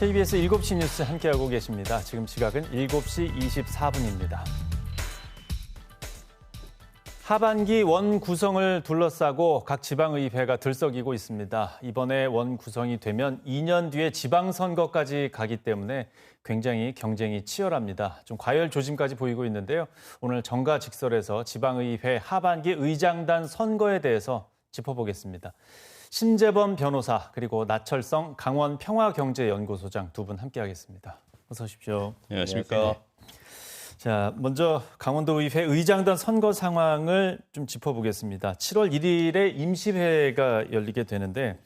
KBS 7시 뉴스 함께하고 계십니다. 지금 시각은 7시 24분입니다. 하반기 원 구성을 둘러싸고 각 지방의회가 들썩이고 있습니다. 이번에 원 구성이 되면 2년 뒤에 지방선거까지 가기 때문에 굉장히 경쟁이 치열합니다. 좀 과열 조짐까지 보이고 있는데요. 오늘 정가직설에서 지방의회 하반기 의장단 선거에 대해서 짚어보겠습니다. 신재범 변호사 그리고 나철성 강원평화경제연구소장 두 분 함께하겠습니다. 어서 오십시오. 안녕하십니까. 자, 먼저 강원도의회 의장단 선거 상황을 좀 짚어보겠습니다. 7월 1일에 임시회가 열리게 되는데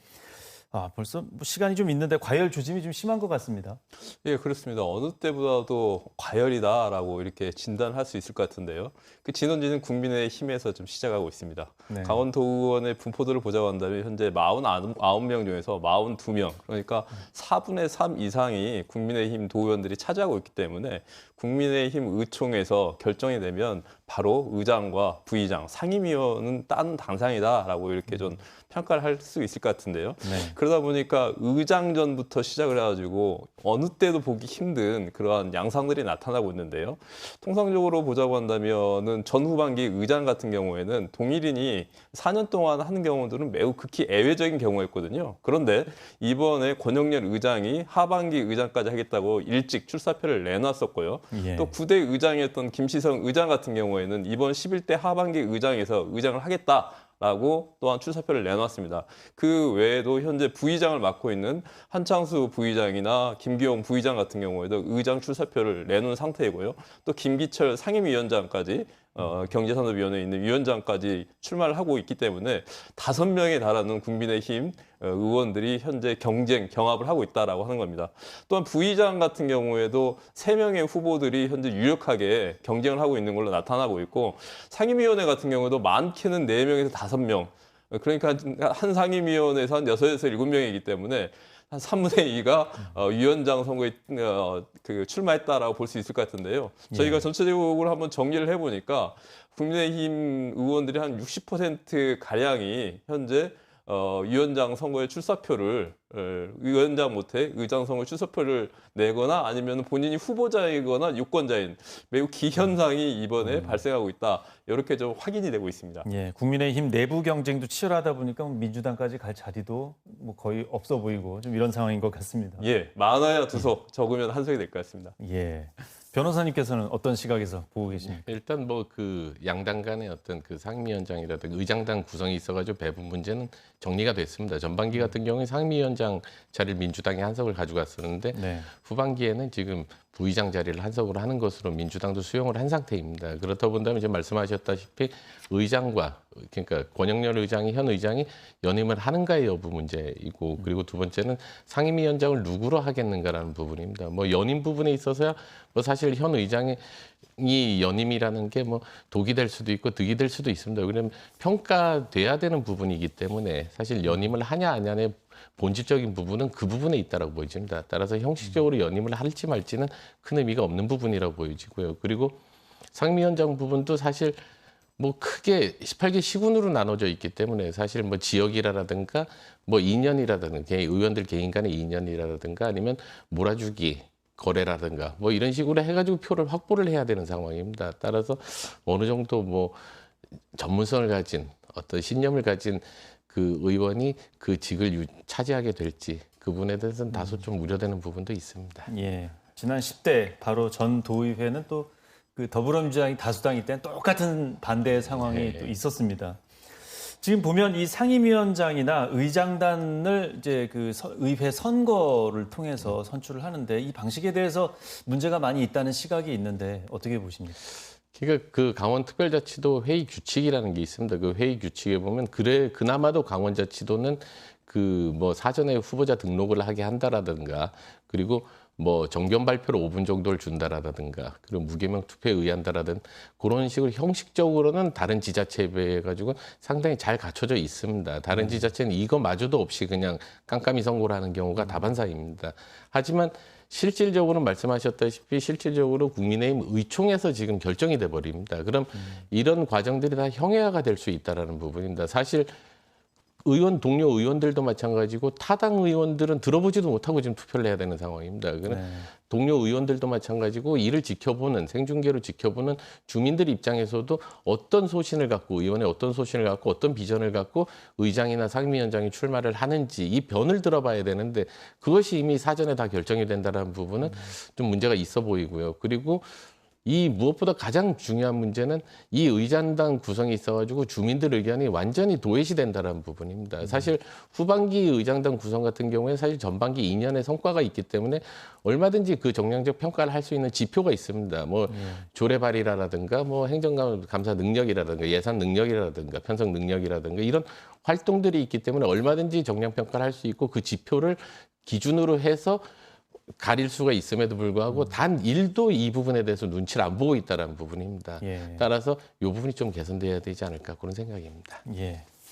벌써 시간이 좀 있는데 과열 조짐이 좀 심한 것 같습니다. 예, 그렇습니다. 어느 때보다도 과열이다라고 이렇게 진단할 수 있을 것 같은데요. 그 진원지는 국민의힘에서 좀 시작하고 있습니다. 네. 강원도 의원의 분포도를 보자고 한다면 현재 49명 중에서 42명, 그러니까 4분의 3 이상이 국민의힘 도의원들이 차지하고 있기 때문에 국민의힘 의총에서 결정이 되면 바로 의장과 부의장, 상임위원은 딴 당상이다라고 이렇게 좀 평가를 할 수 있을 것 같은데요. 네. 그러다 보니까 의장전부터 시작을 해가지고 어느 때도 보기 힘든 그러한 양상들이 나타나고 있는데요. 통상적으로 보자고 한다면은 전 후반기 의장 같은 경우에는 동일인이 4년 동안 하는 경우들은 매우 극히 예외적인 경우였거든요. 그런데 이번에 권영렬 의장이 하반기 의장까지 하겠다고 일찍 출사표를 내놨었고요. 예. 또 9대 의장이었던 김시성 의장 같은 경우에는 이번 11대 하반기 의장에서 의장을 하겠다라고 또한 출사표를 내놨습니다. 그 외에도 현재 부의장을 맡고 있는 한창수 부의장이나 김기용 부의장 같은 경우에도 의장 출사표를 내놓은 상태이고요. 또 김기철 상임위원장까지 경제산업위원회에 있는 위원장까지 출마를 하고 있기 때문에 5명에 달하는 국민의힘 의원들이 현재 경합을 하고 있다라고 하는 겁니다. 또한 부의장 같은 경우에도 3명의 후보들이 현재 유력하게 경쟁을 하고 있는 걸로 나타나고 있고 상임위원회 같은 경우도 많게는 4명에서 5명, 그러니까 한 상임위원회에서 한 6에서 7명이기 때문에 한 3분의 2가 위원장 선거에 출마했다라고 볼 수 있을 것 같은데요. 저희가 전체적으로 한번 정리를 해보니까 국민의힘 의원들이 한 60%가량이 현재 위원장 선거에 출사표를 위원장 못해 의장 선거 출사표를 내거나 아니면 본인이 후보자이거나 유권자인 매우 기현상이 이번에 발생하고 있다. 이렇게 좀 확인이 되고 있습니다. 예, 국민의힘 내부 경쟁도 치열하다 보니까 민주당까지 갈 자리도 뭐 거의 없어 보이고 좀 이런 상황인 것 같습니다. 예, 많아야 2석, 적으면 1석이 될 것 같습니다. 예. 변호사님께서는 어떤 시각에서 보고 계십니까? 일단 뭐 그 양당 간의 어떤 그 상임위원장이라든가 의장단 구성이 있어가지고 배분 문제는 정리가 됐습니다. 전반기 같은 경우에 상임위원장 자리를 민주당이 1석을 가져갔었는데 네. 후반기에는 지금 부의장 자리를 1석으로 하는 것으로 민주당도 수용을 한 상태입니다. 그렇다 본다면 이제 말씀하셨다시피 의장과 그러니까 권영렬 의장이 현 의장이 연임을 하는가의 여부 문제이고 그리고 두 번째는 상임위원장을 누구로 하겠는가라는 부분입니다. 뭐 연임 부분에 있어서야 뭐 사실 현 의장이 연임이라는 게 뭐 독이 될 수도 있고 득이 될 수도 있습니다. 그러면 평가돼야 되는 부분이기 때문에 사실 연임을 하냐 안 하냐의 본질적인 부분은 그 부분에 있다라고 보여집니다. 따라서 형식적으로 연임을 할지 말지는 큰 의미가 없는 부분이라고 보여지고요. 그리고 상임위원장 부분도 사실 뭐 크게 18개 시군으로 나눠져 있기 때문에 사실 뭐 지역이라든가 뭐 인연이라든가 의원들 개인 간의 인연이라든가 아니면 몰아주기 거래라든가 뭐 이런 식으로 해가지고 표를 확보를 해야 되는 상황입니다. 따라서 어느 정도 뭐 전문성을 가진 어떤 신념을 가진 그 의원이 그 직을 차지하게 될지 그 부분에 대해서는 다소 좀 우려되는 부분도 있습니다. 예. 지난 10대 바로 전 도의회는 또 그 더불어민주당이 다수당일 때는 똑같은 반대의 상황이 또 있었습니다. 지금 보면 이 상임위원장이나 의장단을 이제 그 의회 선거를 통해서 선출을 하는데 이 방식에 대해서 문제가 많이 있다는 시각이 있는데 어떻게 보십니까? 그러니까 그 강원특별자치도 회의 규칙이라는 게 있습니다. 그 회의 규칙에 보면 그나마도 강원자치도는 그 뭐 사전에 후보자 등록을 하게 한다라든가 그리고 뭐 정견 발표를 5분 정도를 준다라든가 그리고 무개명 투표에 의한다라든 그런 식으로 형식적으로는 다른 지자체에 비해 가지고 상당히 잘 갖춰져 있습니다. 다른 지자체는 이거마저도 없이 그냥 깜깜이 선거를 하는 경우가 다반사입니다. 하지만 실질적으로 말씀하셨다시피 실질적으로 국민의힘 의총에서 지금 결정이 돼 버립니다. 그럼 이런 과정들이 다 형해화가 될 수 있다라는 부분입니다. 사실 동료 의원들도 마찬가지고 타당 의원들은 들어보지도 못하고 지금 투표를 해야 되는 상황입니다. 그러니까 동료 의원들도 마찬가지고 이를 지켜보는 생중계로 지켜보는 주민들 입장에서도 어떤 소신을 갖고 의원의 어떤 소신을 갖고 어떤 비전을 갖고 의장이나 상임위원장이 출마를 하는지 이 변을 들어봐야 되는데 그것이 이미 사전에 다 결정이 된다는 부분은 좀 문제가 있어 보이고요. 그리고 이 무엇보다 가장 중요한 문제는 이 의장단 구성이 있어가지고 주민들 의견이 완전히 도외시 된다는 부분입니다. 사실 후반기 의장단 구성 같은 경우에 사실 전반기 2년의 성과가 있기 때문에 얼마든지 그 정량적 평가를 할 수 있는 지표가 있습니다. 뭐 조례 발의라든가 뭐 행정감사 능력이라든가 예산 능력이라든가 편성 능력이라든가 이런 활동들이 있기 때문에 얼마든지 정량 평가를 할 수 있고 그 지표를 기준으로 해서 가릴 수가 있음에도 불구하고 단 1도 이 부분에 대해서 눈치를 안 보고 있다는 부분입니다. 따라서 이 부분이 좀 개선돼야 되지 않을까 그런 생각입니다.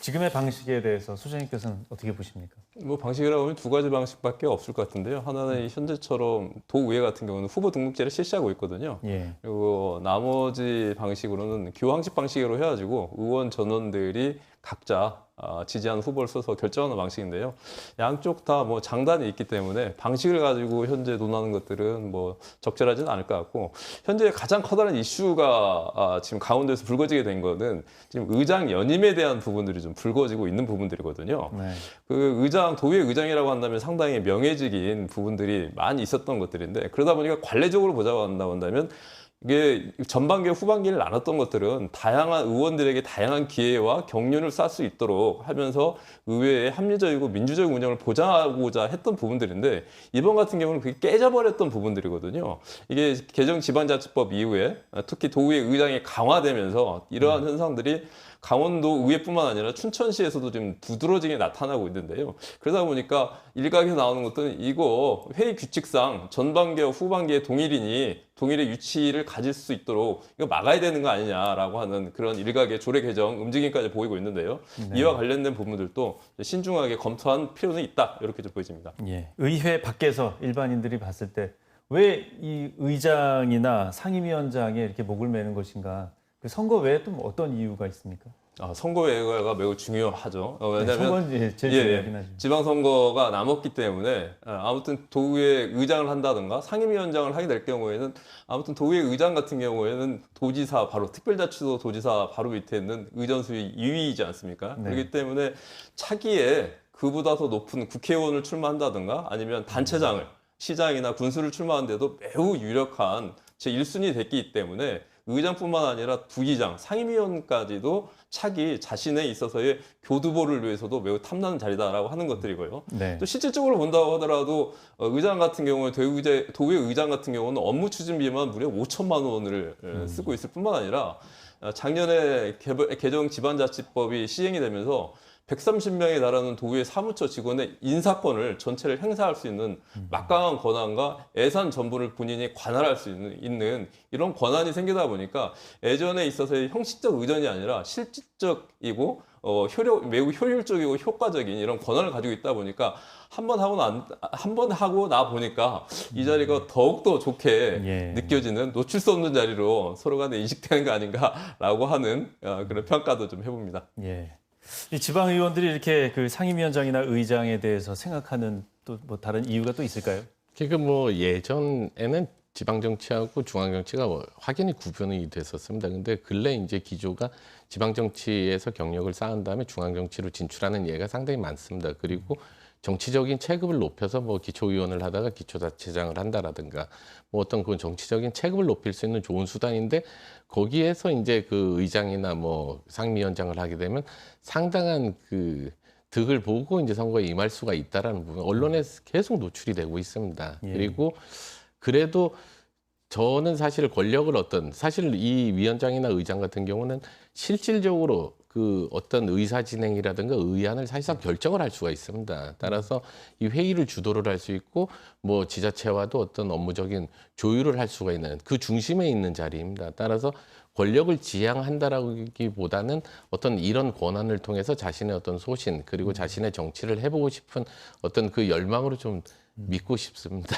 지금의 방식에 대해서 소장님께서는 어떻게 보십니까? 뭐 방식이라고 하면 두 가지 방식밖에 없을 것 같은데요. 하나는 현재처럼 도의회 같은 경우는 후보 등록제를 실시하고 있거든요. 그리고 나머지 방식으로는 교황식 방식으로 해가지고 의원 전원들이 각자 지지하는 후보를 써서 결정하는 방식인데요. 양쪽 다 뭐 장단이 있기 때문에 방식을 가지고 현재 논하는 것들은 뭐 적절하지는 않을 것 같고 현재 가장 커다란 이슈가 지금 강원도에서 불거지게 된 거는 지금 의장 연임에 대한 부분들이 좀 불거지고 있는 부분들이거든요. 그 도의회 의장이라고 한다면 상당히 명예직인 부분들이 많이 있었던 것들인데 그러다 보니까 관례적으로 보자고 한다면 이게 전반기와 후반기를 나눴던 것들은 다양한 의원들에게 다양한 기회와 경륜을 쌓을 수 있도록 하면서 의회의 합리적이고 민주적인 운영을 보장하고자 했던 부분들인데 이번 같은 경우는 그게 깨져버렸던 부분들이거든요. 이게 개정지방자치법 이후에 특히 도의회 의장이 강화되면서 이러한 현상들이 강원도 의회뿐만 아니라 춘천시에서도 좀 두드러지게 나타나고 있는데요. 그러다 보니까 일각에서 나오는 것들은 이거 회의 규칙상 전반기와 후반기에 동일의 유치를 가질 수 있도록 이거 막아야 되는 거 아니냐라고 하는 그런 일각의 조례 개정 움직임까지 보이고 있는데요. 이와 관련된 부분들도 신중하게 검토한 필요는 있다. 이렇게 좀 보여집니다. 의회 밖에서 일반인들이 봤을 때 왜 이 의장이나 상임위원장에 이렇게 목을 매는 것인가? 그 선거 외에 또 어떤 이유가 있습니까? 선거외가 매우 중요하죠. 왜냐하면 선거는 제일 중요하긴 하죠. 지방선거가 남았기 때문에 아무튼 도의회 의장을 한다든가 상임위원장을 하게 될 경우에는 아무튼 도의회 의장 같은 경우에는 도지사 바로 특별자치도 도지사 바로 밑에 있는 의전수위 2위이지 않습니까? 그렇기 때문에 차기에 그보다 더 높은 국회의원을 출마한다든가 아니면 단체장을 시장이나 군수를 출마하는데도 매우 유력한 제1순위 됐기 때문에 의장뿐만 아니라 부의장, 상임위원까지도 차기 자신에 있어서의 교두보를 위해서도 매우 탐나는 자리다라고 하는 것들이고요. 또 실질적으로 본다고 하더라도 의장 같은 경우에 도의회 의장 같은 경우는 업무 추진비만 무려 5천만 원을 쓰고 있을 뿐만 아니라 작년에 개정 지방자치법이 시행이 되면서 130명에 달하는 도의회 사무처 직원의 인사권을 전체를 행사할 수 있는 막강한 권한과 예산 전부를 본인이 관할할 수 있는 이런 권한이 생기다 보니까 예전에 있어서의 형식적 의전이 아니라 실질적이고 매우 효율적이고 효과적인 이런 권한을 가지고 있다 보니까 한 번 하고 나 보니까 이 자리가 더욱더 좋게 느껴지는 놓칠 수 없는 자리로 서로 간에 인식되는 거 아닌가라고 하는 그런 평가도 좀 해봅니다. 이 지방 의원들이 이렇게 그 상임위원장이나 의장에 대해서 생각하는 또 뭐 다른 이유가 또 있을까요? 그러니까 뭐 예전에는 지방 정치하고 중앙 정치가 확연히 구분이 됐었습니다. 근데 근래 이제 기조가 지방 정치에서 경력을 쌓은 다음에 중앙 정치로 진출하는 예가 상당히 많습니다. 그리고 정치적인 체급을 높여서 뭐 기초의원을 하다가 기초자치장을 한다라든가 뭐 어떤 그 정치적인 체급을 높일 수 있는 좋은 수단인데 거기에서 이제 그 의장이나 뭐 상임위원장을 하게 되면 상당한 그 득을 보고 이제 선거에 임할 수가 있다라는 부분 언론에 계속 노출이 되고 있습니다. 그리고 그래도 저는 사실 권력을 사실 이 위원장이나 의장 같은 경우는 실질적으로 그 어떤 의사 진행이라든가 의안을 사실상 결정을 할 수가 있습니다. 따라서 이 회의를 주도를 할 수 있고 뭐 지자체와도 어떤 업무적인 조율을 할 수가 있는 그 중심에 있는 자리입니다. 따라서 권력을 지향한다라기보다는 어떤 이런 권한을 통해서 자신의 어떤 소신 그리고 자신의 정치를 해보고 싶은 어떤 그 열망으로 좀 믿고 싶습니다.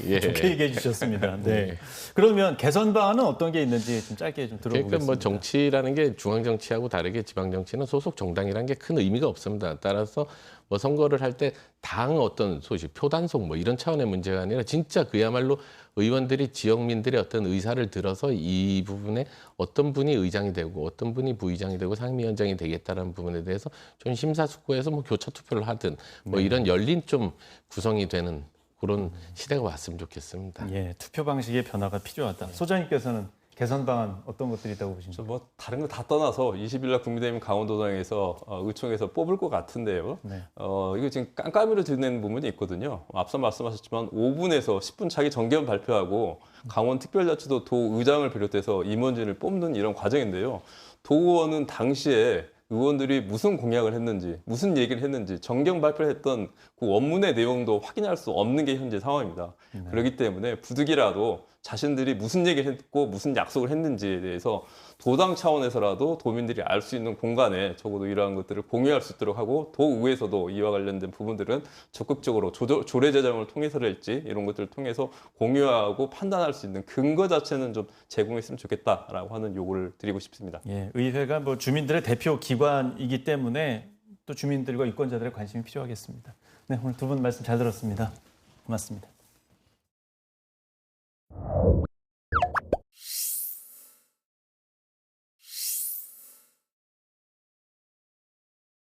예, 좋게 얘기해 주셨습니다. 네. 네. 그러면 개선 방안은 어떤 게 있는지 좀 짧게 좀 들어보겠습니다. 그러니까 뭐 정치라는 게 중앙 정치하고 다르게 지방 정치는 소속 정당이라는 게 큰 의미가 없습니다. 따라서 뭐 선거를 할 때 당 어떤 소식, 표단속 뭐 이런 차원의 문제가 아니라 진짜 그야말로 의원들이 지역민들의 어떤 의사를 들어서 이 부분에 어떤 분이 의장이 되고 어떤 분이 부의장이 되고 상임위원장이 되겠다라는 부분에 대해서 좀 심사숙고해서 뭐 교차 투표를 하든 뭐 이런 열린 좀 구성이 되는 그런 시대가 왔으면 좋겠습니다. 예, 투표 방식의 변화가 필요하다. 소장님께서는 개선 방안 어떤 것들이 있다고 보십니까? 뭐 다른 거 다 떠나서 20일 날 국민의힘 강원도당에서 의총에서 뽑을 것 같은데요. 네. 이거 지금 깜깜이로 듣는 부분이 있거든요. 앞서 말씀하셨지만 5분에서 10분 차기 정견 발표하고 강원 특별자치도 도의장을 비롯해서 임원진을 뽑는 이런 과정인데요. 도의원은 당시에 의원들이 무슨 공약을 했는지, 무슨 얘기를 했는지 정경 발표했던 그 원문의 내용도 확인할 수 없는 게 현재 상황입니다. 그렇기 때문에 부득이라도 자신들이 무슨 얘기를 했고 무슨 약속을 했는지에 대해서 도당 차원에서라도 도민들이 알 수 있는 공간에 적어도 이러한 것들을 공유할 수 있도록 하고 도의회에서도 이와 관련된 부분들은 적극적으로 조례 제정을 통해서랄지 이런 것들을 통해서 공유하고 판단할 수 있는 근거 자체는 좀 제공했으면 좋겠다라고 하는 요구를 드리고 싶습니다. 예, 의회가 뭐 주민들의 대표 기관이기 때문에 또 주민들과 유권자들의 관심이 필요하겠습니다. 네, 오늘 두 분 말씀 잘 들었습니다. 고맙습니다.